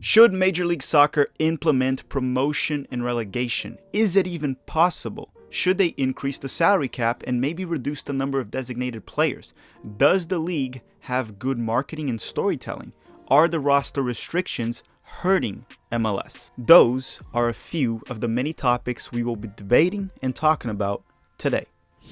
Should Major League Soccer implement promotion and relegation? Is it even possible? Should they increase the salary cap and maybe reduce the number of designated players? Does the league have good marketing and storytelling? Are the roster restrictions hurting MLS? Those are a few of the many topics we will be debating and talking about today.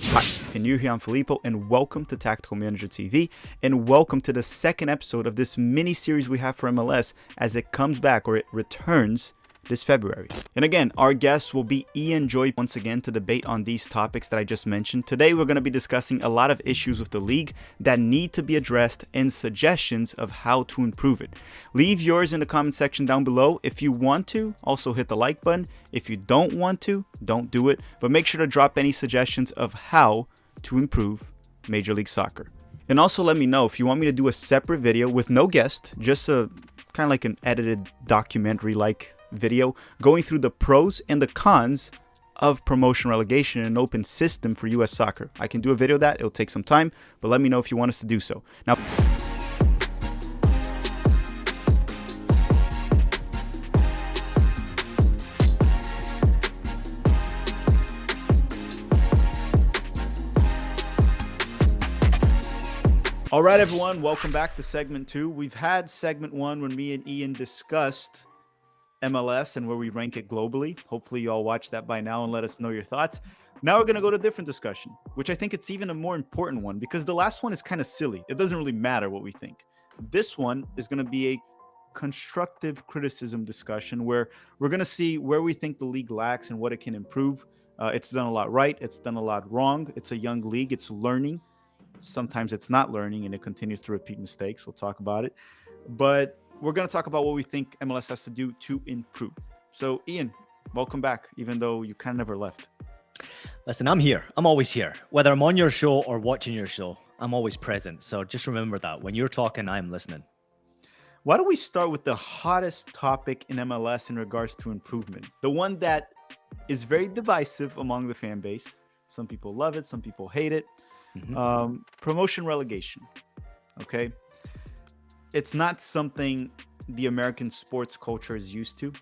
Hi, if you're new here, I'm Filippo, and welcome to Tactical Manager TV, and welcome to the second episode of this mini-series we have for MLS as it comes back, or it returns, this February. And again, our guest will be Ian Joy once again to debate on these topics that I just mentioned. Today, we're going to be discussing a lot of issues with the league that need to be addressed and suggestions of how to improve it. Leave yours in the comment section down below. If you want to, also hit the like button. If you don't want to, don't do it. But make sure to drop any suggestions of how to improve Major League Soccer. And also let me know if you want me to do a separate video with no guest, just a kind of like an edited documentary-like video going through the pros and the cons of promotion relegation in an open system for US soccer. I can do a video of that. It'll take some time, but let me know if you want us to do so. Now, all right, everyone, welcome back to segment 2. We've had segment 1 when me and Ian discussed MLS and where we rank it globally. Hopefully you all watched that by now and let us know your thoughts. Now we're going to go to a different discussion, which I think it's even a more important one because the last one is kind of silly. It doesn't really matter what we think. This one is going to be a constructive criticism discussion where we're going to see where we think the league lacks and what it can improve. It's done a lot right. It's done a lot wrong. It's a young league. It's learning. Sometimes it's not learning and it continues to repeat mistakes. We'll talk about it. But we're going to talk about what we think MLS has to do to improve. So, Ian, welcome back, even though you kind of never left. Listen, I'm here. I'm always here. Whether I'm on your show or watching your show, I'm always present. So just remember that. When you're talking, I'm listening. Why don't we start with the hottest topic in MLS in regards to improvement? The one that is very divisive among the fan base. Some people love it. Some people hate it. Promotion relegation. Okay. It's not something the American sports culture is used to,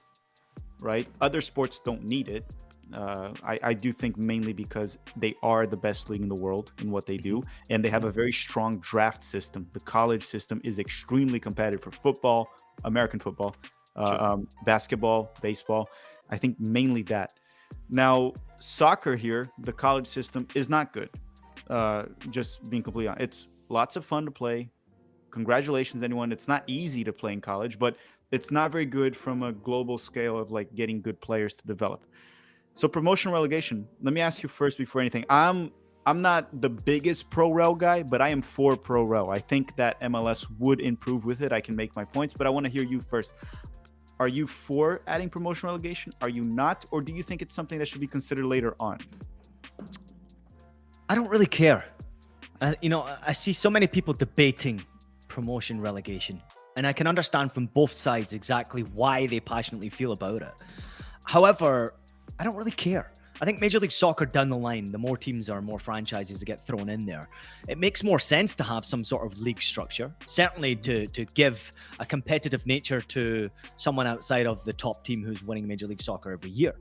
right? Other sports don't need it. I do think mainly because they are the best league in the world in what they do, and they have a very strong draft system. The college system is extremely competitive for football, American football, basketball, baseball. I think mainly that. Now, soccer here, the college system is not good. Just being completely honest. It's lots of fun to play. Congratulations, anyone. It's not easy to play in college, but it's not very good from a global scale of like getting good players to develop. So promotion relegation, let me ask you first before anything. I'm not the biggest pro rel guy, but I am for pro rel. I think that MLS would improve with it. I can make my points, but I want to hear you first. Are you for adding promotion relegation? Are you not? Or do you think it's something that should be considered later on? I don't really care. I see so many people debating promotion relegation, and I can understand from both sides exactly why they passionately feel about it. However, I don't really care. I think Major League Soccer down the line, the more teams or more franchises that get thrown in there, it makes more sense to have some sort of league structure, certainly to give a competitive nature to someone outside of the top team who's winning Major League Soccer every year.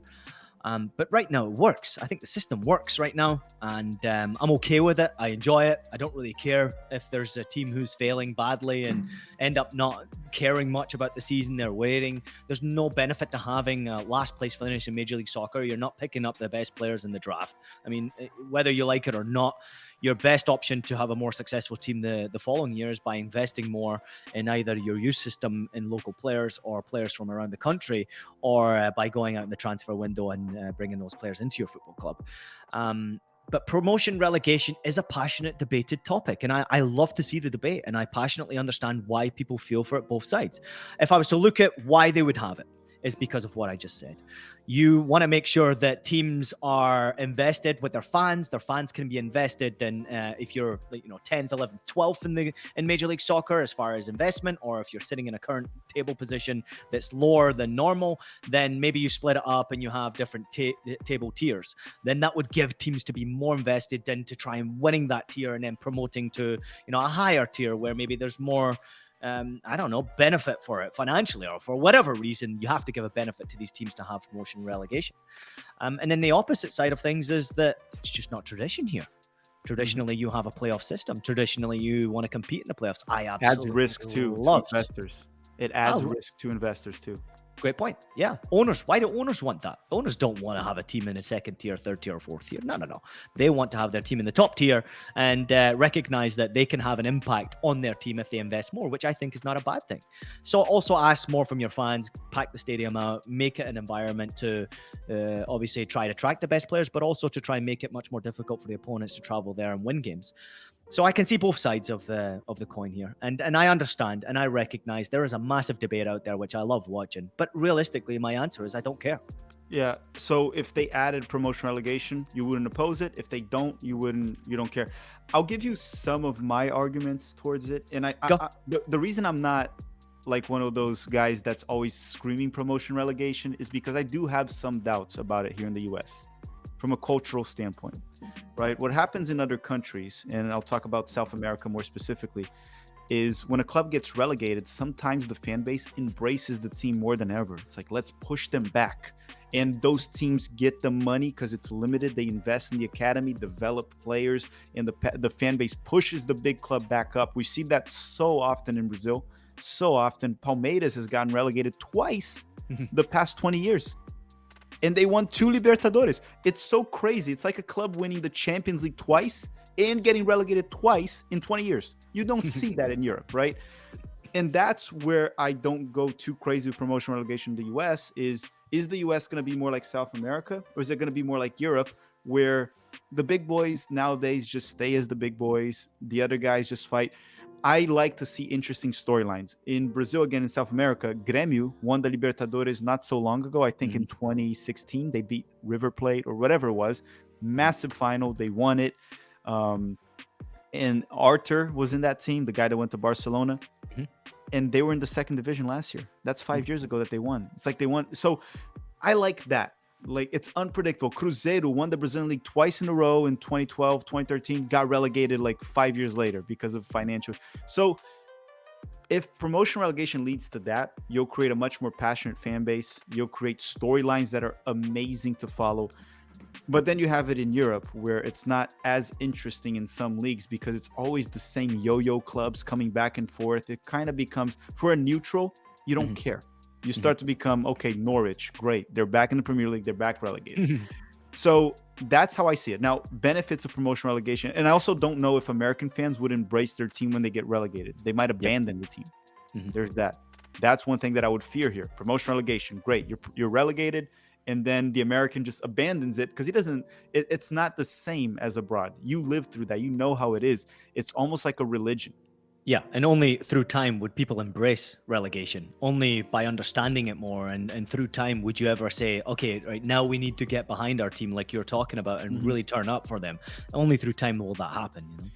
But right now it works. I think the system works right now, and I'm okay with it. I enjoy it. I don't really care if there's a team who's failing badly and end up not caring much about the season. They're waiting. There's no benefit to having last place finish in Major League Soccer. You're not picking up the best players in the draft. I mean, whether you like it or not, your best option to have a more successful team the following year is by investing more in either your youth system in local players or players from around the country, or by going out in the transfer window and bringing those players into your football club. But promotion relegation is a passionate, debated topic, and I love to see the debate, and I passionately understand why people feel for it both sides. If I was to look at why they would have it, is because of what I just said. You want to make sure that teams are invested with their fans. Their fans can be invested in if you're 10th, 11th, 12th in Major League Soccer as far as investment, or if you're sitting in a current table position that's lower than normal, then maybe you split it up and you have different table tiers. Then that would give teams to be more invested in to try and winning that tier and then promoting to a higher tier where maybe there's more I don't know, benefit for it financially, or for whatever reason, you have to give a benefit to these teams to have promotion and relegation. And then the opposite side of things is that it's just not tradition here. Traditionally, you have a playoff system. Traditionally, you want to compete in the playoffs. I Adds absolutely risk to love. investors. It adds risk to investors too. Great point. Yeah. Owners. Why do owners want that? Owners don't want to have a team in a second tier, third tier, or fourth tier. No. They want to have their team in the top tier and recognize that they can have an impact on their team if they invest more, which I think is not a bad thing. So also ask more from your fans, pack the stadium out, make it an environment to obviously try to attract the best players, but also to try and make it much more difficult for the opponents to travel there and win games. So I can see both sides of the coin here, and I understand and I recognize there is a massive debate out there which I love watching. But realistically, my answer is I don't care. Yeah. So if they added promotion relegation, you wouldn't oppose it. If they don't, you don't care. I'll give you some of my arguments towards it, and the reason I'm not like one of those guys that's always screaming promotion relegation is because I do have some doubts about it here in the U.S. from a cultural standpoint, right? What happens in other countries, and I'll talk about South America more specifically, is when a club gets relegated, sometimes the fan base embraces the team more than ever. It's like, let's push them back. And those teams get the money because it's limited. They invest in the academy, develop players, and the fan base pushes the big club back up. We see that so often in Brazil, so often. Palmeiras has gotten relegated twice the past 20 years. And they won 2 Libertadores. It's so crazy. It's like a club winning the Champions League twice and getting relegated twice in 20 years. You don't see that in Europe, right? And that's where I don't go too crazy with promotion relegation in the US is the US going to be more like South America, or is it going to be more like Europe, where the big boys nowadays just stay as the big boys, the other guys just fight? I like to see interesting storylines. In Brazil, again, in South America, Grêmio won the Libertadores not so long ago. I think in 2016, they beat River Plate or whatever it was. Massive final. They won it. And Arthur was in that team, the guy that went to Barcelona. And they were in the second division last year. That's 5 years ago that they won. It's like they won. So I like that. Like, it's unpredictable. Cruzeiro won the Brazilian League twice in a row in 2012, 2013, got relegated like 5 years later because of financial. So if promotion relegation leads to that, you'll create a much more passionate fan base. You'll create storylines that are amazing to follow. But then you have it in Europe where it's not as interesting in some leagues because it's always the same yo-yo clubs coming back and forth. It kind of becomes, for a neutral, you don't care. You start to become, okay, Norwich, great. They're back in the Premier League. They're back relegated. So that's how I see it. Now, benefits of promotion relegation. And I also don't know if American fans would embrace their team when they get relegated. They might abandon the team. There's that. That's one thing that I would fear here. Promotion relegation, great. You're relegated. And then the American just abandons it because it's not the same as abroad. You live through that. You know how it is. It's almost like a religion. Yeah, and only through time would people embrace relegation. Only by understanding it more, and through time would you ever say, okay, right now we need to get behind our team like you're talking about and really turn up for them. Only through time will that happen, you know?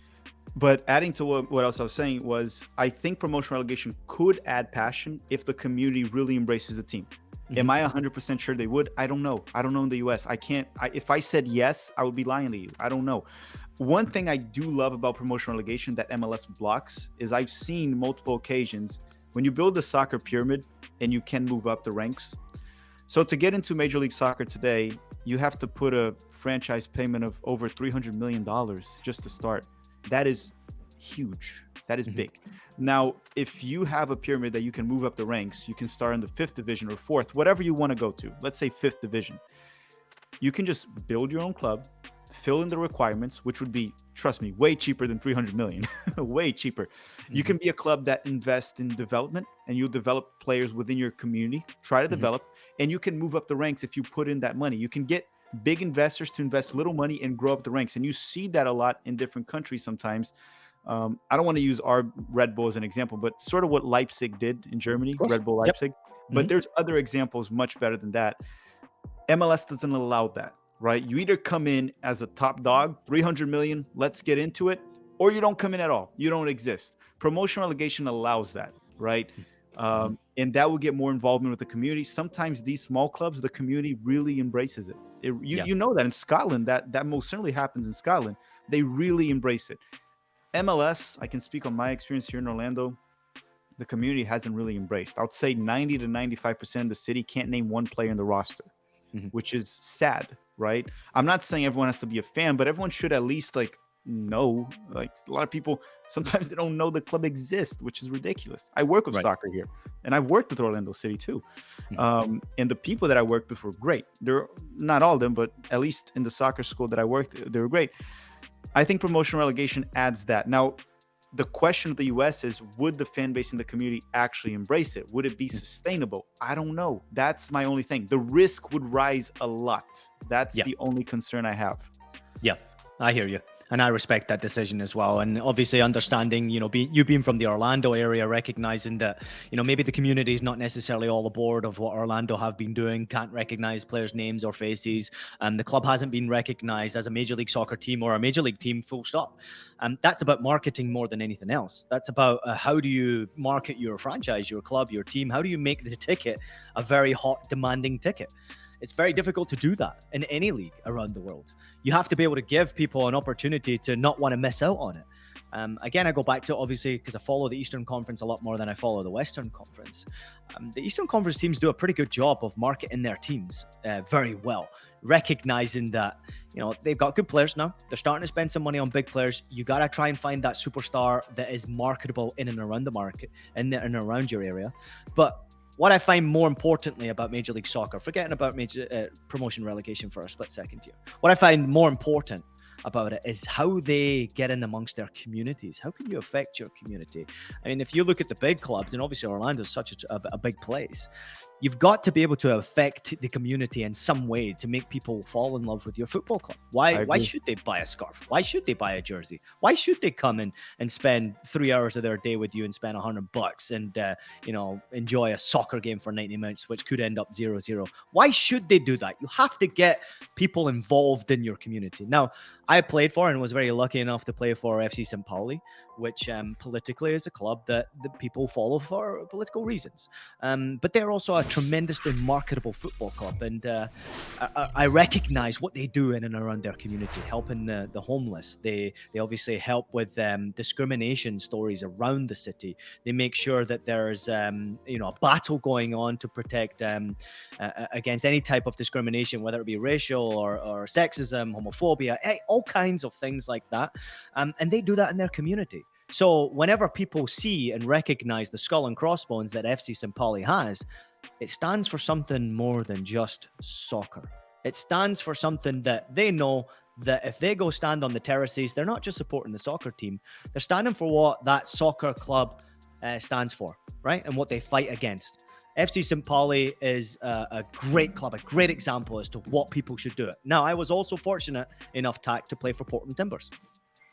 But adding to what else I was saying was, I think promotion relegation could add passion if the community really embraces the team. Am I 100% sure they would? I don't know. I don't know in the US. If I said yes, I would be lying to you. I don't know. One thing I do love about promotion relegation that MLS blocks is I've seen multiple occasions when you build a soccer pyramid and you can move up the ranks. So to get into Major League Soccer today, you have to put a franchise payment of over $300 million just to start. That is huge. That is big. Now, if you have a pyramid that you can move up the ranks, you can start in the 5th division or 4th, whatever you want to go to. Let's say 5th division. You can just build your own club, fill in the requirements, which would be, trust me, way cheaper than 300 million. Way cheaper. You can be a club that invests in development and you develop players within your community, try to develop, and you can move up the ranks if you put in that money. You can get big investors to invest little money and grow up the ranks. And you see that a lot in different countries sometimes. I don't want to use our Red Bull as an example, but sort of what Leipzig did in Germany, Red Bull Leipzig. But there's other examples much better than that. MLS doesn't allow that, right? You either come in as a top dog, 300 million, let's get into it, or you don't come in at all. You don't exist. Promotion relegation allows that, right? And that will get more involvement with the community. Sometimes these small clubs, the community really embraces it. You know that in Scotland, that most certainly happens in Scotland. They really embrace it. MLS, I can speak on my experience here in Orlando. the community hasn't really embraced. I would say 90 to 95% of the city can't name one player in the roster, which is sad, right? I'm not saying everyone has to be a fan, but everyone should at least like know. Like a lot of people sometimes they don't know the club exists, which is ridiculous. I work with Right. soccer here, and I've worked with Orlando City too. And the people that I worked with were great. They're not all of them, but at least in the soccer school that I worked, they were great. I think promotion relegation adds that. Now, the question of the US is, would the fan base and the community actually embrace it? Would it be sustainable? I don't know. That's my only thing. The risk would rise a lot. That's Yeah. the only concern I have. Yeah, I hear you. And I respect that decision as well. And obviously understanding, you being from the Orlando area, recognizing that, maybe the community is not necessarily all aboard of what Orlando have been doing, can't recognize players' names or faces. The club hasn't been recognized as a Major League Soccer team or a Major League team, full stop. That's about marketing more than anything else. That's about how do you market your franchise, your club, your team? How do you make the ticket a very hot, demanding ticket? It's very difficult to do that in any league around the world. You have to be able to give people an opportunity to not want to miss out on it. Again, I go back to, obviously, because I follow the Eastern Conference a lot more than I follow the Western Conference. The Eastern Conference teams do a pretty good job of marketing their teams very well, recognizing that, they've got good players now. They're starting to spend some money on big players. You got to try and find that superstar that is marketable in and around the market, in and around your area. But what I find more importantly about Major League Soccer, forgetting about major promotion relegation for a split second here, what I find more important about it is how they get in amongst their communities. How can you affect your community? I mean, if you look at the big clubs, and obviously Orlando is such a big place, you've got to be able to affect the community in some way to make people fall in love with your football club. Why should they buy a scarf? Why should they buy a jersey? Why should they come in and spend 3 hours of their day with you and spend $100 and enjoy a soccer game for 90 minutes, which could end up 0-0? Why should they do that? You have to get people involved in your community. Now, I played for and was very lucky enough to play for FC St. Pauli, which politically is a club that the people follow for political reasons. But they're also a tremendously marketable football club. And I recognize what they do in and around their community, helping the homeless. They obviously help with discrimination stories around the city. They make sure that there's a battle going on to protect against any type of discrimination, whether it be racial or sexism, homophobia, all kinds of things like that. And they do that in their community. So whenever people see and recognize the skull and crossbones that FC St. Pauli has, it stands for something more than just soccer. It stands for something that they know that if they go stand on the terraces, they're not just supporting the soccer team, they're standing for what that soccer club stands for, right? And what they fight against. FC St. Pauli is a great club, a great example as to what people should do. Now, I was also fortunate enough, Tack, to play for Portland Timbers.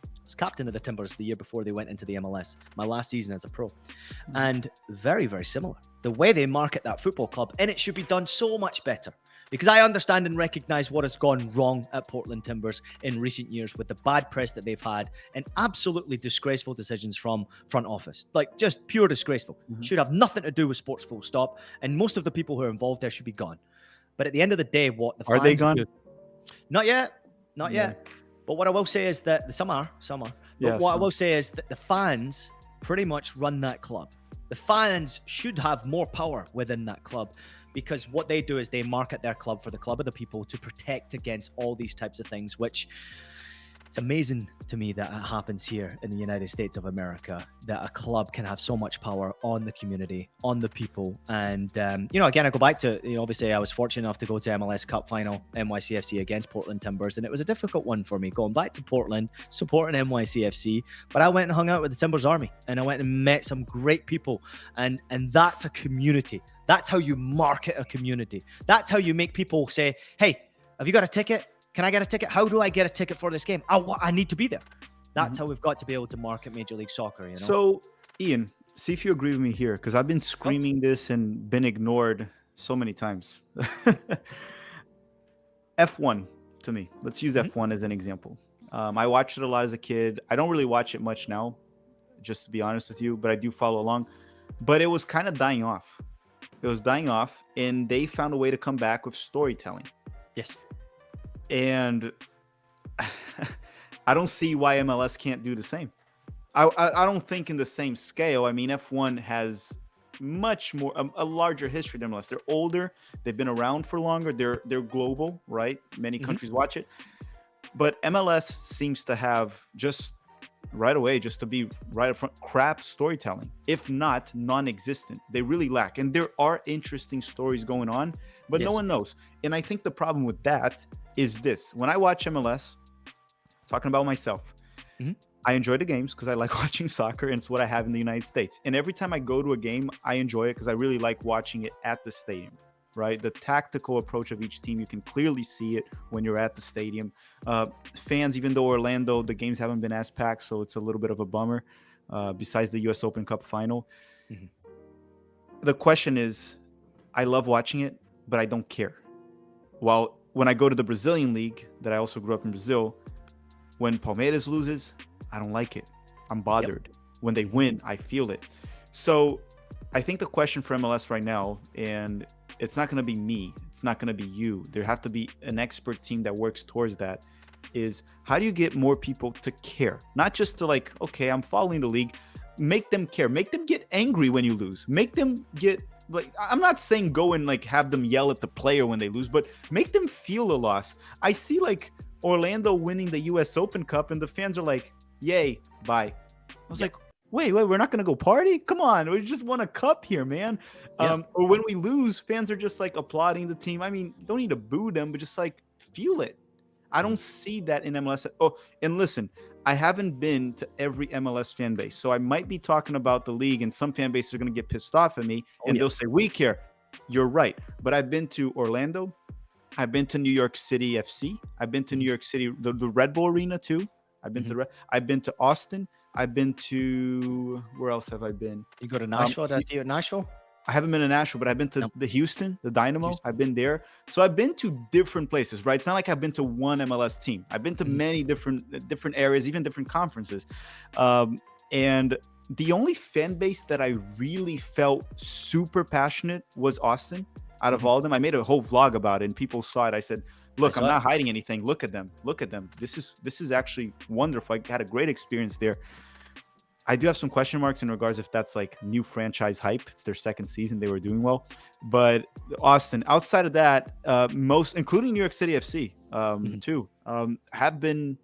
I was captain of the Timbers the year before they went into the MLS, my last season as a pro. And very, very similar. The way they market that football club, and it should be done so much better. Because I understand and recognize what has gone wrong at Portland Timbers in recent years with the bad press that they've had and absolutely disgraceful decisions from front office. Like, just pure disgraceful. Should have nothing to do with sports, full stop. And most of the people who are involved there should be gone. But at the end of the day, what the fans Are they gone? do... Not yet. But what I will say is that some are. But what I will say is that the fans pretty much run that club. The fans should have more power within that club, because what they do is they market their club for the club of the people to protect against all these types of things, which it's amazing to me that it happens here in the United States of America, that a club can have so much power on the community, on the people. And, again, I go back to, obviously I was fortunate enough to go to MLS Cup final, NYCFC against Portland Timbers. And it was a difficult one for me going back to Portland, supporting NYCFC. But I went and hung out with the Timbers Army, and I went and met some great people. And that's a community. That's how you market a community. That's how you make people say, hey, have you got a ticket? Can I get a ticket? How do I get a ticket for this game? I need to be there. That's how we've got to be able to market Major League Soccer. So, Ian, see if you agree with me here, because I've been screaming this and been ignored so many times. F1 to me. Let's use F1 as an example. I watched it a lot as a kid. I don't really watch it much now, just to be honest with you, but I do follow along. But it was kind of dying off. It was dying off, and they found a way to come back with storytelling. Yes. And I don't see why MLS can't do the same. I don't think in the same scale. I mean, F1 has much more a larger history than MLS. They're older, they've been around for longer, they're global, right? Many Hmm. countries watch it. But MLS seems to have just right away, just to be right up front, crap storytelling, if not non-existent. They really lack. And there are interesting stories going on, but no Yes. one knows. And I think the problem with that is this. When I watch MLS, talking about myself, Hmm. I enjoy the games because I like watching soccer, and it's what I have in the United States. And every time I go to a game, I enjoy it because I really like watching it at the stadium, right? The tactical approach of each team, you can clearly see it when you're at the stadium. Fans, even though Orlando, the games haven't been as packed, so it's a little bit of a bummer, besides the US Open Cup final. Hmm. The question is, I love watching it, but I don't care. While when I go to the Brazilian league, that I also grew up in Brazil, when Palmeiras loses, I don't like it. I'm Yep. bothered. When they win, I feel it. So I think the question for MLS right now, and it's not going to be me, it's not going to be you, there have to be an expert team that works towards that, is how do you get more people to care? Not just to like, okay, I'm following the league. Make them care. Make them get angry when you lose. Make them get like, I'm not saying go and like have them yell at the player when they lose, but make them feel a loss. I see like Orlando winning the US Open Cup and the fans are like, yay, bye. I was Yep. like, wait, we're not gonna go party? Come on, we just won a cup here, man. Yep. Or when we lose, fans are just like applauding the team. I mean, don't need to boo them, but just like feel it. I Mhm. don't see that in MLS. Oh, and listen, I haven't been to every MLS fan base, so I might be talking about the league, and some fan bases are gonna get pissed off at me, Oh and yeah. they'll say we care. You're right, but I've been to Orlando. I've been to New York City FC. I've been to New Hmm. York City, the Red Bull Arena too. Hmm. I've been to Austin. I've been to where else have I been? You go to Um, Nashville? Did I see you at Nashville? I haven't been to Nashville, but I've been to No. the Houston, the Dynamo. Houston. I've been there. So I've been to different places, right? It's not like I've been to one MLS team. I've been to Mhm. many different areas, even different conferences. Um, and the only fan base that I really felt super passionate was Austin. Out of Mhm. all of them, I made a whole vlog about it, and people saw it. I said, I "Look, I'm saw it. not hiding anything. Look at them. Look at them. This is actually wonderful. I had a great experience there." I do have some question marks in regards if that's like new franchise hype. It's their second season; they were doing well, but Austin, outside of that, most including New York City FC, Mhm. too, have been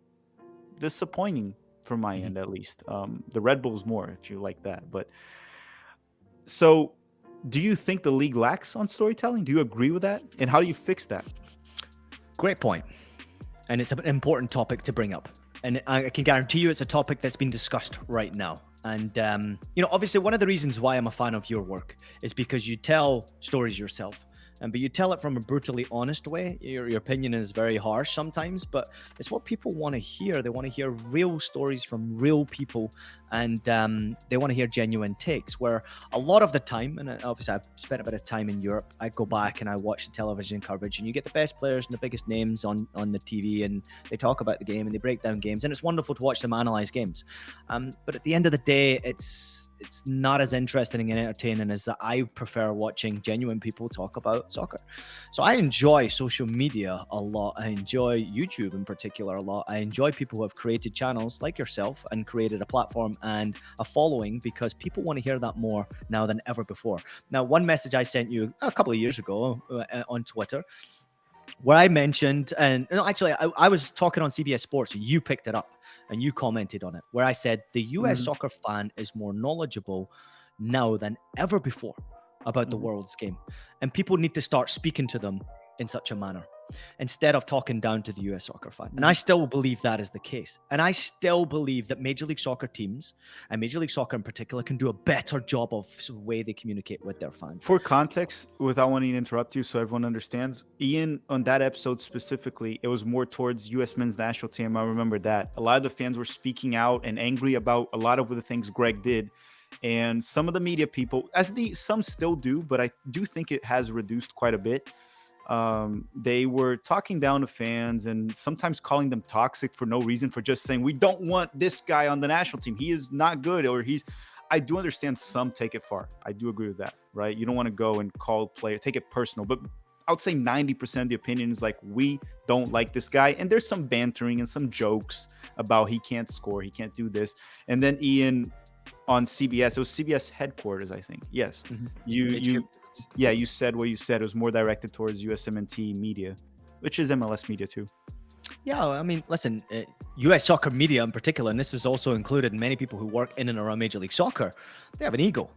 disappointing from my Mhm. end at least. The Red Bulls more, if you like that. But so, do you think the league lacks on storytelling? Do you agree with that? And how do you fix that? Great point. And it's an important topic to bring up. And I can guarantee you it's a topic that's being discussed right now. And, obviously, one of the reasons why I'm a fan of your work is because you tell stories yourself. But you tell it from a brutally honest way. Your opinion is very harsh sometimes, but it's what people want to hear. They want to hear real stories from real people, and they want to hear genuine takes. Where a lot of the time, and obviously I've spent a bit of time in Europe, I go back and I watch the television coverage, and you get the best players and the biggest names on the TV, and they talk about the game and they break down games, and it's wonderful to watch them analyze games. But at the end of the day, it's not as interesting and entertaining as that. I prefer watching genuine people talk about soccer. So I enjoy social media a lot. I enjoy YouTube in particular a lot. I enjoy people who have created channels like yourself and created a platform and a following, because people want to hear that more now than ever before. Now, one message I sent you a couple of years ago on Twitter, where I mentioned, and no, actually, I was talking on CBS Sports, and you picked it up and you commented on it, where I said the US Mhm, soccer fan is more knowledgeable now than ever before about the mhm. world's game. And people need to start speaking to them in such a manner instead of talking down to the US soccer fan. And I Mhm. still believe that is the case. And I still believe that Major League Soccer teams, and Major League Soccer in particular, can do a better job of the way they communicate with their fans. For context, without wanting to interrupt you, so everyone understands, Ian on that episode specifically, it was more towards U.S. men's national team. I remember that a lot of the fans were speaking out and angry about a lot of the things Greg did, and some of the media people, as the some still do, but I do think it has reduced quite a bit. They were talking down to fans and sometimes calling them toxic for no reason, for just saying we don't want this guy on the national team. He is not good, or he's. I do understand some take it far. I do agree with that, right? You don't want to go and call player, take it personal, but I would say 90% of the opinion is like, we don't like this guy. And there's some bantering and some jokes about he can't score, he can't do this. And then Ian on CBS, it was CBS headquarters, I think. Yes. You said what you said. It was more directed towards USMNT media, which is MLS media too. Yeah, I mean, listen, US soccer media in particular, and this is also included in many people who work in and around Major League Soccer, they have an ego.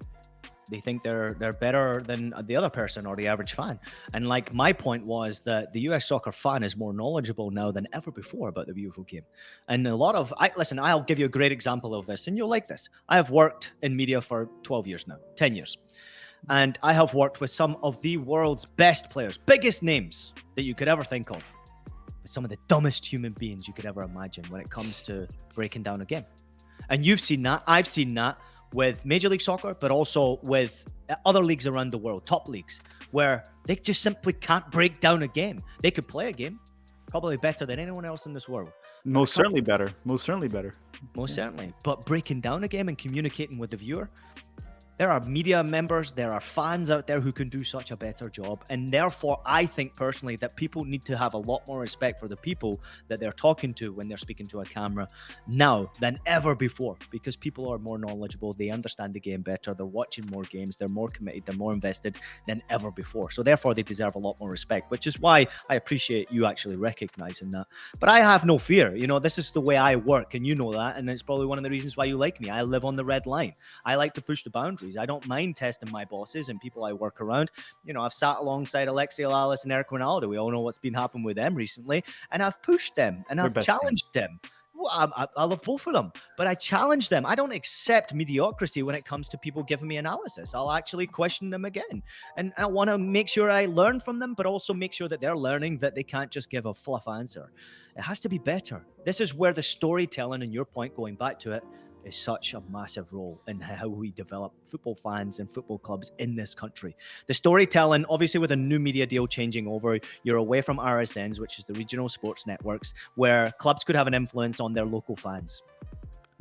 They think they're better than the other person or the average fan. And like my point was that the US soccer fan is more knowledgeable now than ever before about the beautiful game. And a lot of, I'll give you a great example of this and you'll like this. I have worked in media for 12 years now, 10 years. And I have worked with some of the world's best players, biggest names that you could ever think of. Some of the dumbest human beings you could ever imagine when it comes to breaking down a game. And you've seen that. I've seen that with Major League Soccer, but also with other leagues around the world, top leagues, where they just simply can't break down a game. They could play a game probably better than anyone else in this world. Most certainly better. But breaking down a game and communicating with the viewer, there are media members, there are fans out there who can do such a better job. And therefore, I think personally that people need to have a lot more respect for the people that they're talking to when they're speaking to a camera now than ever before, because people are more knowledgeable. They understand the game better. They're watching more games. They're more committed. They're more invested than ever before. So therefore, they deserve a lot more respect, which is why I appreciate you actually recognizing that. But I have no fear. You know, this is the way I work, and you know that. And it's probably one of the reasons why you like me. I live on the red line. I like to push the boundaries. I don't mind testing my bosses and people I work around. You know, I've sat alongside Alexi Lalas and Eric Ronaldo. We all know what's been happening with them recently. And I've pushed them and I've challenged them. Well, I love both of them, but I challenge them. I don't accept mediocrity when it comes to people giving me analysis. I'll actually question them again. And I want to make sure I learn from them, but also make sure that they're learning that they can't just give a fluff answer. It has to be better. This is where the storytelling, and your point going back to it, is such a massive role in how we develop football fans and football clubs in this country. The storytelling, obviously with a new media deal changing over, you're away from RSNs, which is the regional sports networks, where clubs could have an influence on their local fans.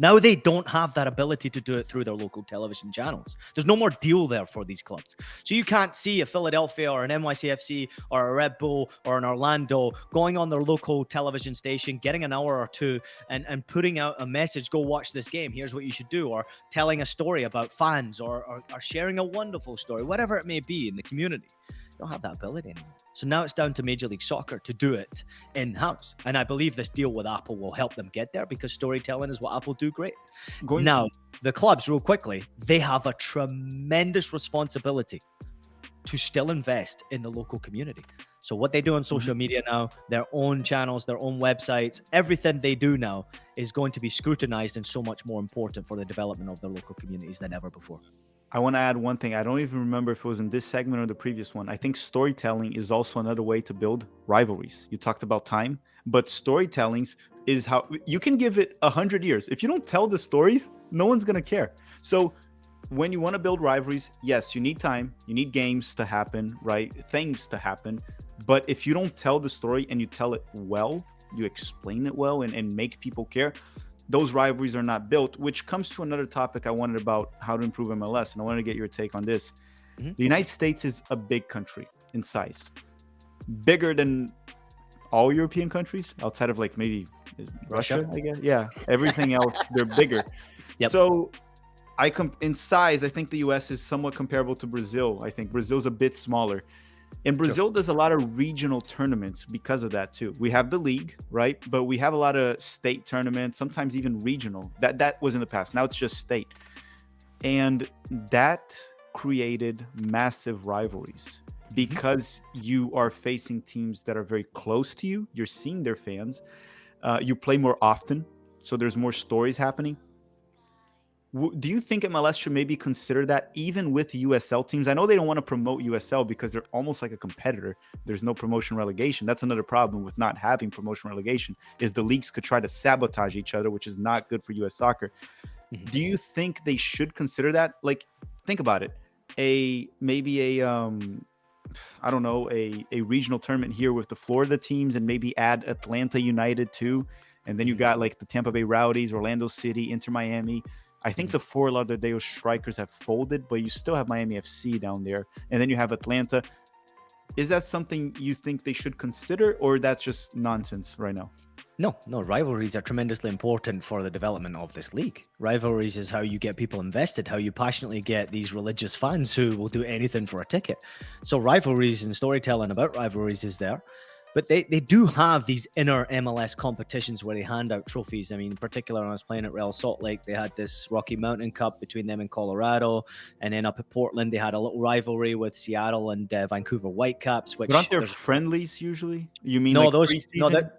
Now they don't have that ability to do it through their local television channels. There's no more deal there for these clubs. So you can't see a Philadelphia or an NYCFC or a Red Bull or an Orlando going on their local television station, getting an hour or two and putting out a message, go watch this game, here's what you should do, or telling a story about fans or sharing a wonderful story, whatever it may be in the community. They don't have that ability anymore. So now it's down to Major League Soccer to do it in-house. And I believe this deal with Apple will help them get there because storytelling is what Apple do great. Now, the clubs, real quickly, they have a tremendous responsibility to still invest in the local community. So what they do on social media now, their own channels, their own websites, everything they do now is going to be scrutinized and so much more important for the development of their local communities than ever before. I want to add one thing. I don't even remember if it was in this segment or the previous one. I think storytelling is also another way to build rivalries. You talked about time, but storytelling is how you can give it 100 years. If you don't tell the stories, no one's going to care. So when you want to build rivalries, yes, you need time, you need games to happen, right? Things to happen. But if you don't tell the story and you tell it well, you explain it well and make people care, those rivalries are not built, which comes to another topic I wanted about how to improve MLS. And I wanted to get your take on this. The United States is a big country in size, bigger than all European countries outside of like maybe Russia, I guess. Yeah. Everything else, they're bigger. Yep. So in size, I think the US is somewhat comparable to Brazil. I think Brazil's a bit smaller. And Brazil does a lot of regional tournaments because of that too. We have the league, right? But we have a lot of state tournaments, sometimes even regional. That was in the past. Now it's just state. And that created massive rivalries because you are facing teams that are very close to you. You're seeing their fans. You play more often, so there's more stories happening. Do you think MLS should maybe consider that even with USL teams? I know they don't want to promote USL because they're almost like a competitor. There's no promotion relegation. That's another problem with not having promotion relegation is the leagues could try to sabotage each other, which is not good for US soccer. Do you think they should consider that? Like, think about it. I don't know, a regional tournament here with the Florida teams and maybe add Atlanta United too. And then you got like the Tampa Bay Rowdies, Orlando City, Inter Miami. I think the Fort Lauderdale Strikers have folded, but you still have Miami FC down there. And then you have Atlanta. Is that something you think they should consider, or that's just nonsense right now? No, rivalries are tremendously important for the development of this league. Rivalries is how you get people invested, how you passionately get these religious fans who will do anything for a ticket. So rivalries and storytelling about rivalries is there. But they do have these inner MLS competitions where they hand out trophies. I mean, in particular, when I was playing at Real Salt Lake, they had this Rocky Mountain Cup between them and Colorado. And then up at Portland, they had a little rivalry with Seattle and Vancouver Whitecaps, But aren't which there there's friendlies usually? You mean no, like those no preseason? that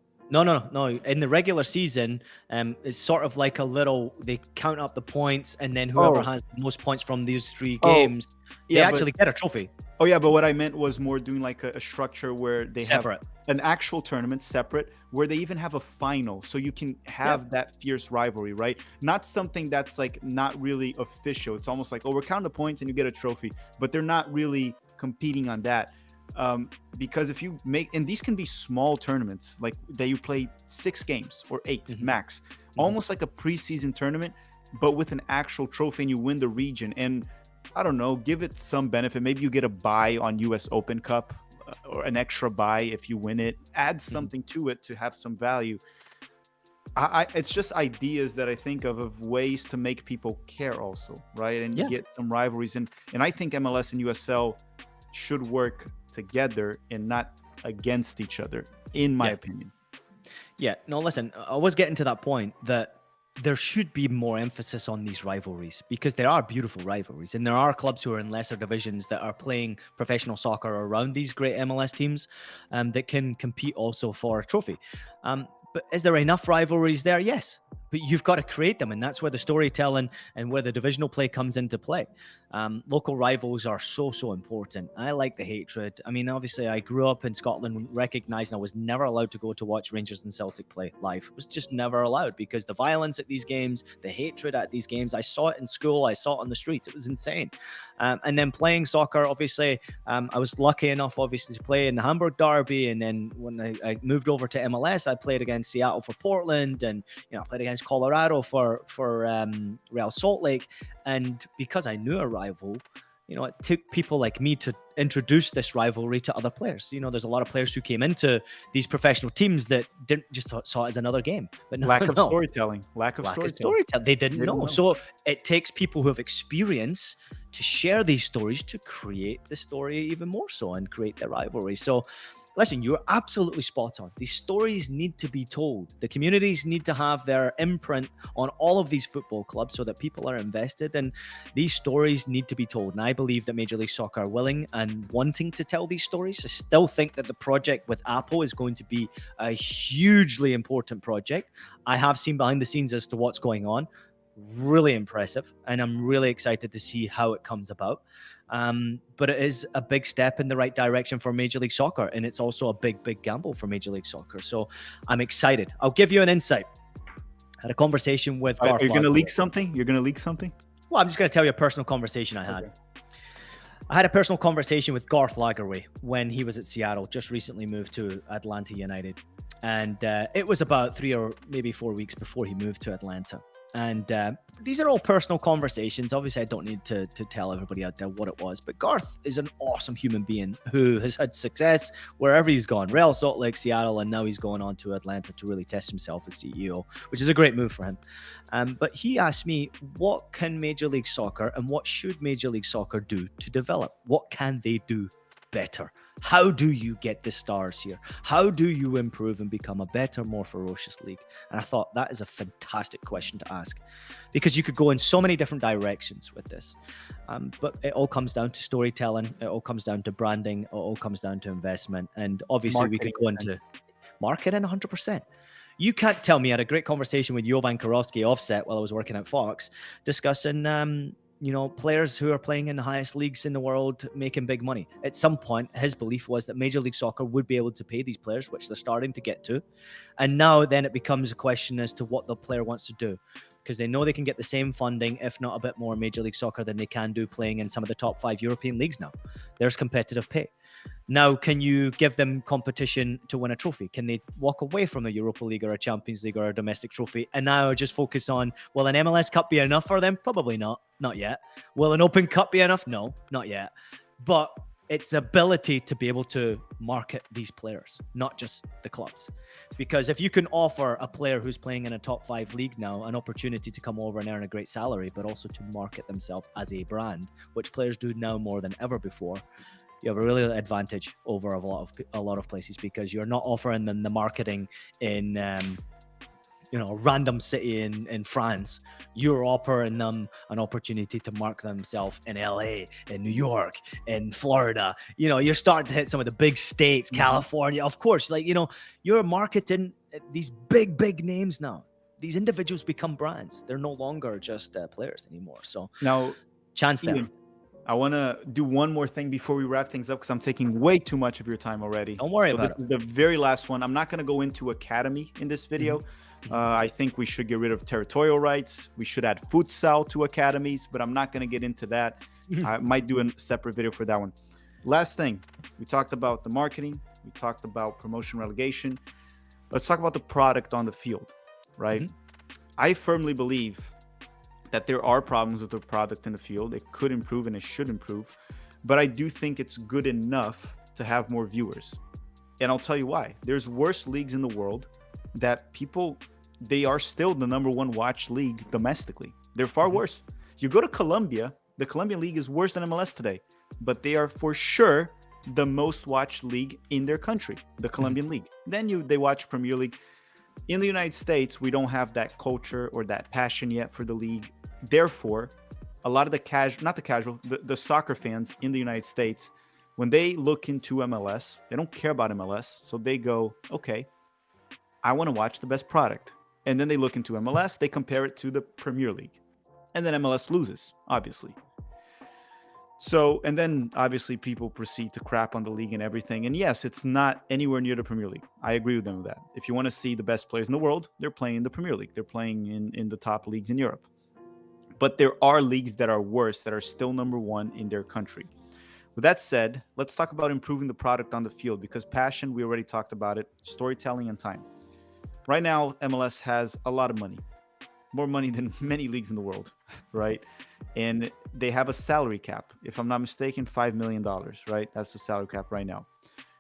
no. In the regular season, it's sort of like a little. They count up the points, and then whoever Oh, has the most points from these three oh, games, they yeah, but actually get a trophy. but what I meant was more doing like a structure where they have Separate. an actual tournament separate, where they even have a final, so you can Yeah. have that fierce rivalry, right? Not something that's like not really official. It's almost like, oh, we're counting the points and you get a trophy, but they're not really competing on that. Because if you make, and these can be small tournaments, like that you play 6 games or 8 Mhm. max, Mhm. almost like a preseason tournament, but with an actual trophy, and you win the region. And I don't know, give it some benefit. Maybe you get a buy on US Open Cup, or an extra buy if you win it. Add Mhm. something to it to have some value. It's just ideas that I think of ways to make people care also, right? And Yeah. get some rivalries. And I think MLS and USL should work together and not against each other, in my Yeah. opinion. Yeah. No, listen, I was getting to that point that there should be more emphasis on these rivalries because there are beautiful rivalries and there are clubs who are in lesser divisions that are playing professional soccer around these great MLS teams that can compete also for a trophy. But is there enough rivalries there? Yes. But you've got to create them, and that's where the storytelling and where the divisional play comes into play. Local rivals are so important. I like the hatred. I mean, obviously, I grew up in Scotland, recognizing I was never allowed to go to watch Rangers and Celtic play live. It was just never allowed because the violence at these games, the hatred at these games, I saw it in school, I saw it on the streets. It was insane. And then playing soccer, obviously, I was lucky enough, obviously, to play in the Hamburg Derby. And then when I moved over to MLS, I played against Seattle for Portland, and I played against Colorado for Real Salt Lake. And because I knew a rival, it took people like me to introduce this rivalry to other players. There's a lot of players who came into these professional teams that didn't just saw it as another game, but no, Lack of no. storytelling. Lack of Lack of storytelling. storytelling. They didn't They don't know. know. So it takes people who have experience to share these stories to create the story even more so and create the rivalry. So listen, you're absolutely spot on. These stories need to be told. The communities need to have their imprint on all of these football clubs so that people are invested, and these stories need to be told. And I believe that Major League Soccer are willing and wanting to tell these stories. I still think that the project with Apple is going to be a hugely important project. I have seen behind the scenes as to what's going on. Really impressive, and I'm really excited to see how it comes about. But it is a big step in the right direction for Major League Soccer, and it's also a big gamble for Major League Soccer. So I'm excited. I'll give you an insight. I had a conversation with Garth. Are you going to leak something? You're going to leak something? Well, I'm just going to tell you a personal conversation I had. Okay. I had a personal conversation with Garth Lagerwey when he was at Seattle, just recently moved to Atlanta United. And it was about 3 or maybe 4 weeks before he moved to Atlanta. And these are all personal conversations. Obviously, I don't need to tell everybody out there what it was. But Garth is an awesome human being who has had success wherever he's gone. Real Salt Lake, Seattle, and now he's going on to Atlanta to really test himself as CEO, which is a great move for him. But he asked me, what can Major League Soccer and what should Major League Soccer do to develop? What can they do better? How do you get the stars here? How do you improve and become a better, more ferocious league? And I thought that is a fantastic question to ask because you could go in so many different directions with this. But it all comes down to storytelling. It all comes down to branding. It all comes down to investment. And obviously we could go into marketing 100%. You can't tell me. I had a great conversation with Jovan Karofsky offset while I was working at Fox discussing players who are playing in the highest leagues in the world making big money. At some point, his belief was that Major League Soccer would be able to pay these players, which they're starting to get to. And now then it becomes a question as to what the player wants to do, because they know they can get the same funding, if not a bit more, in Major League Soccer than they can do playing in some of the top 5 European leagues now. There's competitive pay. Now, can you give them competition to win a trophy? Can they walk away from a Europa League or a Champions League or a domestic trophy and now just focus on, will an MLS Cup be enough for them? Probably not. Not yet. Will an Open Cup be enough? No, not yet. But it's the ability to be able to market these players, not just the clubs. Because if you can offer a player who's playing in a top 5 league now an opportunity to come over and earn a great salary, but also to market themselves as a brand, which players do now more than ever before, you have a really advantage over a lot of places, because you're not offering them the marketing in a random city in France. You're offering them an opportunity to market themselves in LA, in New York, in Florida. You're starting to hit some of the big states, California, of course. You're marketing these big names now. These individuals become brands. They're no longer just players anymore. So now, chance there. Ian, I want to do one more thing before we wrap things up, because I'm taking way too much of your time already. Don't worry about it. This is the very last one. I'm not going to go into academy in this video. I think we should get rid of territorial rights. We should add futsal to academies, but I'm not going to get into that. I might do a separate video for that one. Last thing, we talked about the marketing. We talked about promotion, relegation. Let's talk about the product on the field, right? I firmly believe that there are problems with the product in the field. It could improve and it should improve, but I do think it's good enough to have more viewers. And I'll tell you why. There's worse leagues in the world that they are still the number 1 watch league domestically. They're far worse. You go to Colombia, the Colombian league is worse than MLS today, but they are for sure the most watched league in their country, the Colombian league. Then they watch Premier League. In the United States, we don't have that culture or that passion yet for the league. Therefore, a lot of the soccer fans in the United States, when they look into MLS, they don't care about MLS. So they go, okay, I want to watch the best product. And then they look into MLS, they compare it to the Premier League. And then MLS loses, obviously. So, and then obviously people proceed to crap on the league and everything. And yes, it's not anywhere near the Premier League. I agree with them with that. If you want to see the best players in the world, they're playing in the Premier League. They're playing in the top leagues in Europe. But there are leagues that are worse, that are still number 1 in their country. With that said, let's talk about improving the product on the field, because passion, we already talked about it, storytelling and time. Right now, MLS has a lot of money, more money than many leagues in the world, right? And they have a salary cap, if I'm not mistaken, $5 million, right? That's the salary cap right now.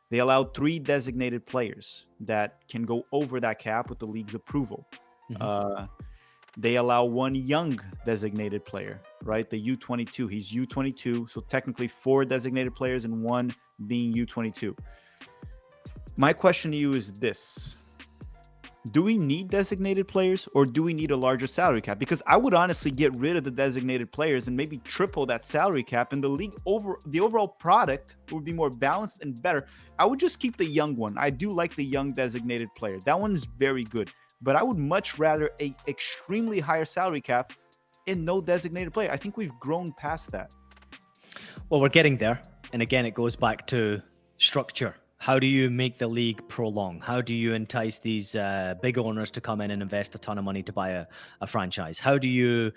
They allow 3 designated players that can go over that cap with the league's approval. They allow 1 young designated player, right? The U22. He's U22, so technically 4 designated players and 1 being U22. My question to you is this. Do we need designated players, or do we need a larger salary cap? Because I would honestly get rid of the designated players and maybe triple that salary cap, and the overall product would be more balanced and better. I would just keep the young one. I do like the young designated player. That one is very good, but I would much rather a extremely higher salary cap and no designated player. I think we've grown past that. Well, we're getting there. And again, it goes back to structure. How do you make the league prolong? How do you entice these big owners to come in and invest a ton of money to buy a franchise? How do you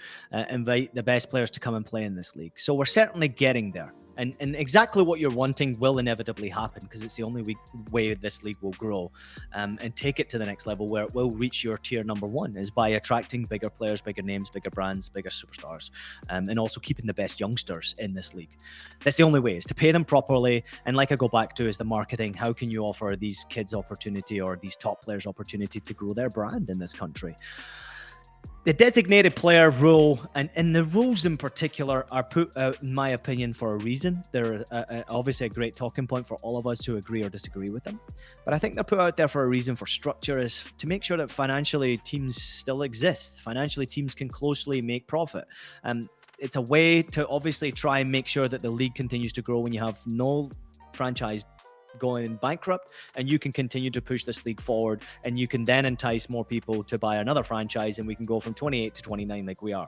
invite the best players to come and play in this league? So we're certainly getting there. And exactly what you're wanting will inevitably happen, because it's the only way this league will grow and take it to the next level, where it will reach your tier number 1, is by attracting bigger players, bigger names, bigger brands, bigger superstars, and also keeping the best youngsters in this league. That's the only way, is to pay them properly. And like I go back to, is the marketing. How can you offer these kids opportunity, or these top players opportunity to grow their brand in this country? The designated player rule, and the rules in particular, are put out, in my opinion, for a reason. They're obviously a great talking point for all of us to agree or disagree with them. But I think they're put out there for a reason, for structure, is to make sure that financially teams still exist. Financially, teams can closely make profit. It's a way to obviously try and make sure that the league continues to grow when you have no franchise going bankrupt, and you can continue to push this league forward, and you can then entice more people to buy another franchise, and we can go from 28 to 29 like we are.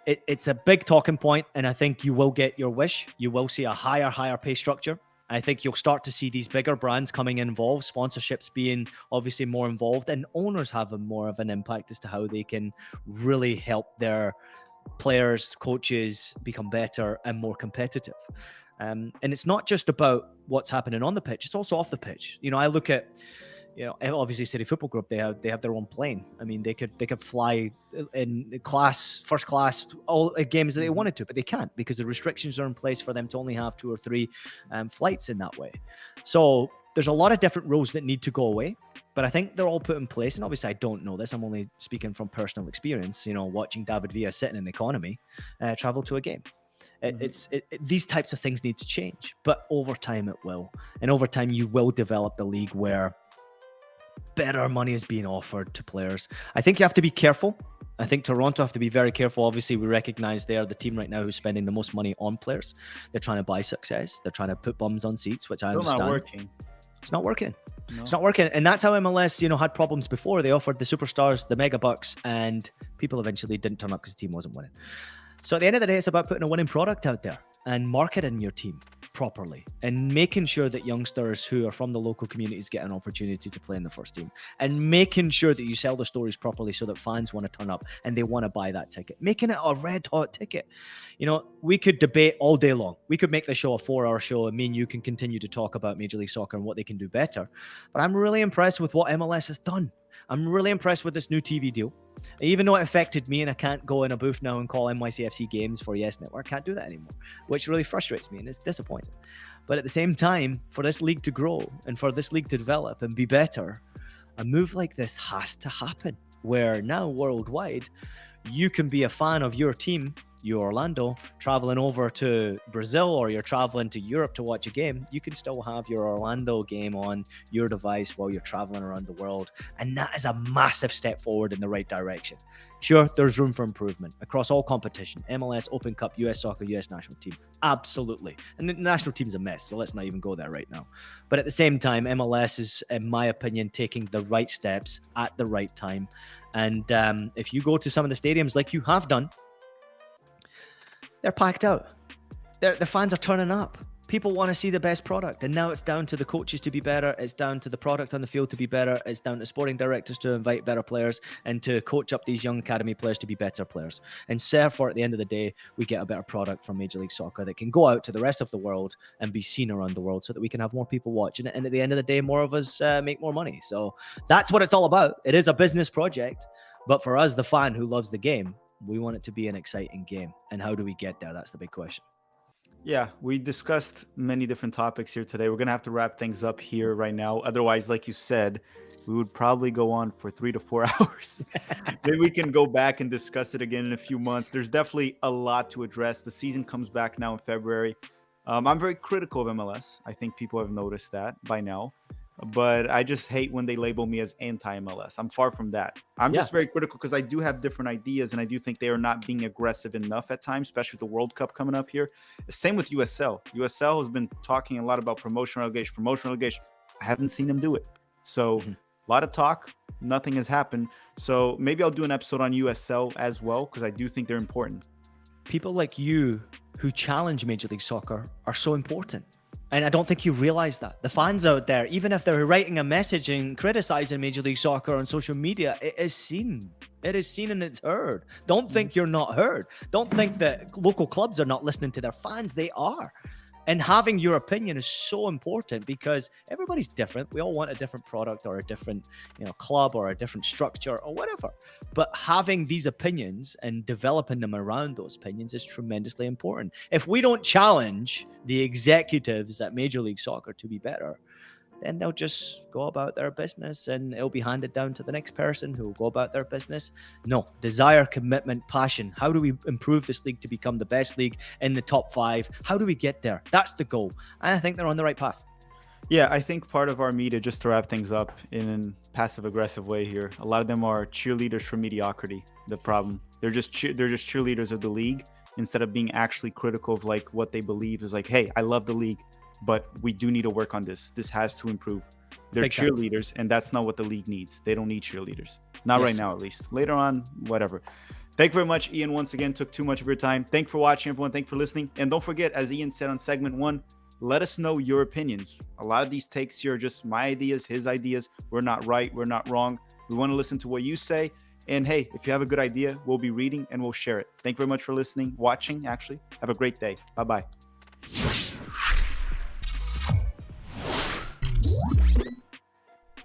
It's a big talking point, and I think you will get your wish. You will see a higher pay structure. I think you'll start to see these bigger brands coming involved, sponsorships being obviously more involved, and owners having more of an impact as to how they can really help their players, coaches become better and more competitive. And it's not just about what's happening on the pitch, it's also off the pitch. I look at You know, and obviously City Football Group, they have their own plane. I mean, they could fly in first class, all games that they wanted to, but they can't because the restrictions are in place for them to only have 2 or 3 flights in that way. So there's a lot of different rules that need to go away, but I think they're all put in place. And obviously I don't know this. I'm only speaking from personal experience, you know, watching David Villa sitting in economy travel to a game. These types of things need to change, but over time it will. And over time you will develop the league where better money is being offered to players. I think you have to be careful. I think Toronto have to be very careful. Obviously, we recognize they're the team right now who's spending the most money on players. They're trying to buy success. They're trying to put bums on seats, which I understand. Not working. It's not working. No. It's not working. And that's how MLS, you know, had problems before. They offered the superstars the mega bucks and people eventually didn't turn up because the team wasn't winning. So at the end of the day, it's about putting a winning product out there and marketing your team properly and making sure that youngsters who are from the local communities get an opportunity to play in the first team, and making sure that you sell the stories properly so that fans want to turn up and they want to buy that ticket, making it a red hot ticket. You know, we could debate all day long. We could make the show a 4-hour show and me and you can continue to talk about Major League Soccer and what they can do better. But I'm really impressed with what MLS has done. I'm really impressed with this new TV deal. Even though it affected me and I can't go in a booth now and call NYCFC games for Yes Network, I can't do that anymore, which really frustrates me and it's disappointing. But at the same time, for this league to grow and for this league to develop and be better, a move like this has to happen, where now worldwide, you can be a fan of your team, you Orlando, traveling over to Brazil, or you're traveling to Europe to watch a game. You can still have your Orlando game on your device while you're traveling around the world. And that is a massive step forward in the right direction. Sure, there's room for improvement across all competition. MLS, Open Cup, US Soccer, US National Team. Absolutely. And the national team's a mess, so let's not even go there right now. But at the same time, MLS is, in my opinion, taking the right steps at the right time. And if you go to some of the stadiums like you have done, they're packed out. The fans are turning up. People want to see the best product. And now it's down to the coaches to be better. It's down to the product on the field to be better. It's down to sporting directors to invite better players and to coach up these young academy players to be better players. And therefore, at the end of the day, we get a better product from Major League Soccer that can go out to the rest of the world and be seen around the world so that we can have more people watching it. And at the end of the day, more of us make more money. So that's what it's all about. It is a business project. But for us, the fan who loves the game, we want it to be an exciting game. And how do we get there? That's the big question. Yeah, we discussed many different topics here today. We're going to have to wrap things up here right now. Otherwise, like you said, we would probably go on for 3 to 4 hours. Then we can go back and discuss it again in a few months. There's definitely a lot to address. The season comes back now in February. I'm very critical of MLS. I think people have noticed that by now. But I just hate when they label me as anti-MLS. I'm far from that. I'm just very critical because I do have different ideas, and I do think they are not being aggressive enough at times, especially with the World Cup coming up here. Same with USL. USL has been talking a lot about promotion relegation. I haven't seen them do it. So a lot of talk, nothing has happened. So maybe I'll do an episode on USL as well because I do think they're important. People like you who challenge Major League Soccer are so important. And I don't think you realize that. The fans out there, even if they're writing a message and criticizing Major League Soccer on social media, it is seen. It is seen and it's heard. Don't think you're not heard. Don't think that local clubs are not listening to their fans. They are. And having your opinion is so important because everybody's different. We all want a different product or a different, club or a different structure or whatever. But having these opinions and developing them around those opinions is tremendously important. If we don't challenge the executives at Major League Soccer to be better, then they'll just go about their business and it'll be handed down to the next person who will go about their business. No, desire, commitment, passion. How do we improve this league to become the best league in the top 5? How do we get there? That's the goal. And I think they're on the right path. Yeah, I think part of our media, just to wrap things up in a passive-aggressive way here, a lot of them are cheerleaders for mediocrity. The problem, they're just cheerleaders of the league instead of being actually critical of like what they believe is like, hey, I love the league, but we do need to work on this. This has to improve. They're cheerleaders, and that's not what the league needs. They don't need cheerleaders. Not right now, at least. Later on, whatever. Thank you very much, Ian. Once again, took too much of your time. Thank you for watching, everyone. Thank you for listening. And don't forget, as Ian said on segment 1, let us know your opinions. A lot of these takes here are just my ideas, his ideas. We're not right. We're not wrong. We want to listen to what you say. And hey, if you have a good idea, we'll be reading and we'll share it. Thank you very much for listening, watching, actually. Have a great day. Bye-bye.